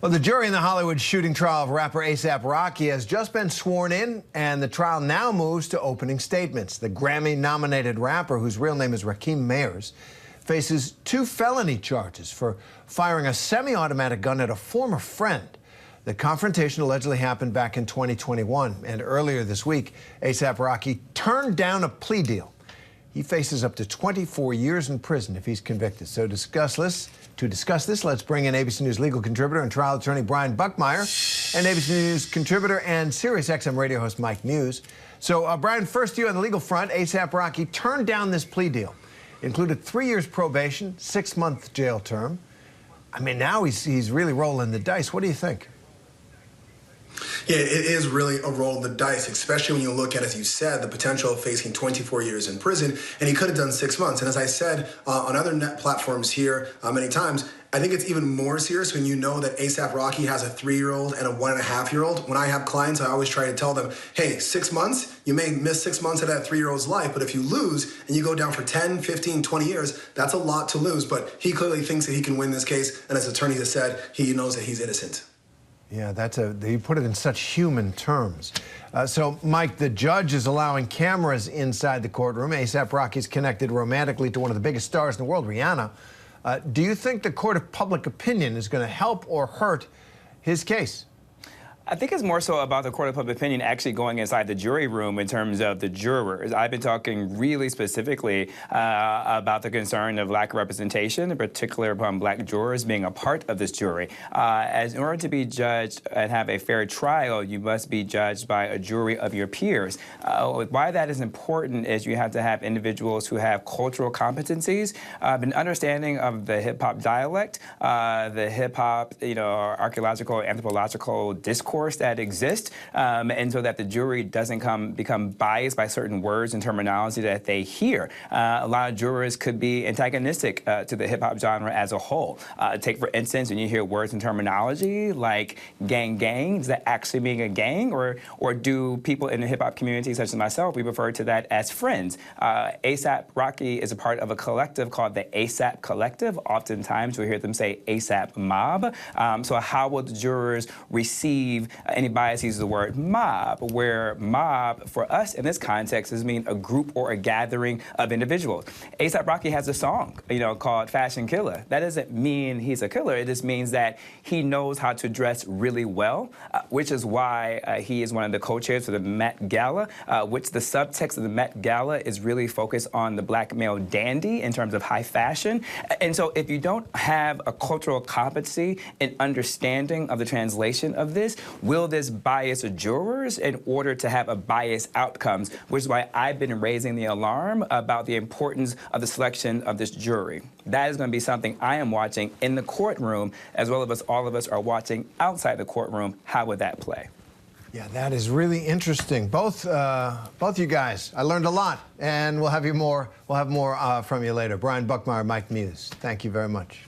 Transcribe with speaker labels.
Speaker 1: Well, the jury in the Hollywood shooting trial of rapper A$AP Rocky has just been sworn in, and the trial now moves to opening statements. The Grammy-nominated rapper, whose real name is Rakim Mayers, faces 2 felony charges for firing a semi-automatic gun at a former friend. The confrontation allegedly happened back in 2021, and earlier this week, A$AP Rocky turned down a plea deal. He faces up to 24 years in prison if he's convicted. So to discuss this, let's bring in ABC News legal contributor and trial attorney Brian Buckmire and ABC News contributor and SiriusXM radio host Mike Muse. So, Brian, first to you on the legal front. A$AP Rocky turned down this plea deal. It included 3 years probation, 6-month jail term. I mean, now he's really rolling the dice. What do you think?
Speaker 2: Yeah, it is really a roll of the dice, especially when you look at, as you said, the potential of facing 24 years in prison, and he could have done 6 months. And as I said on other net platforms here many times, I think it's even more serious when you know that A$AP Rocky has a 3-year-old and a 1.5-year-old. When I have clients, I always try to tell them, hey, 6 months, you may miss 6 months of that 3-year-old's life, but if you lose and you go down for 10, 15, 20 years, that's a lot to lose. But he clearly thinks that he can win this case, and as attorneys have said, he knows that he's innocent.
Speaker 1: Yeah, you put it in such human terms. So, Mike, the judge is allowing cameras inside the courtroom. A$AP Rocky's connected romantically to one of the biggest stars in the world, Rihanna. Do you think the court of public opinion is going to help or hurt his case?
Speaker 3: I think it's more so about the court of public opinion actually going inside the jury room in terms of the jurors. I've been talking really specifically about the concern of lack of representation, in particular upon black jurors being a part of this jury. As in order to be judged and have a fair trial, you must be judged by a jury of your peers. Why that is important is you have to have individuals who have cultural competencies, an understanding of the hip-hop dialect, the hip-hop, archaeological, anthropological discourse that exists, and so that the jury doesn't become biased by certain words and terminology that they hear. A lot of jurors could be antagonistic to the hip-hop genre as a whole. Take, for instance, when you hear words and terminology like gang, does that actually mean a gang, or do people in the hip-hop community, such as myself, we refer to that as friends? A$AP Rocky is a part of a collective called the A$AP Collective. Oftentimes we hear them say A$AP Mob. So how will the jurors receive any bias uses the word mob, where mob, for us in this context, does mean a group or a gathering of individuals. A$AP Rocky has a song, called Fashion Killer. That doesn't mean he's a killer. It just means that he knows how to dress really well, which is why he is one of the co-chairs for the Met Gala, which the subtext of the Met Gala is really focused on the black male dandy in terms of high fashion. And so if you don't have a cultural competency and understanding of the translation of this, will this bias jurors in order to have a biased outcomes, which is why I've been raising the alarm about the importance of the selection of this jury. That is going to be something I am watching in the courtroom, as well as all of us are watching outside the courtroom. How would that play?
Speaker 1: Yeah, that is really interesting. Both you guys, I learned a lot, and we'll have more from you later. Brian Buckmire, Mike Muse, thank you very much.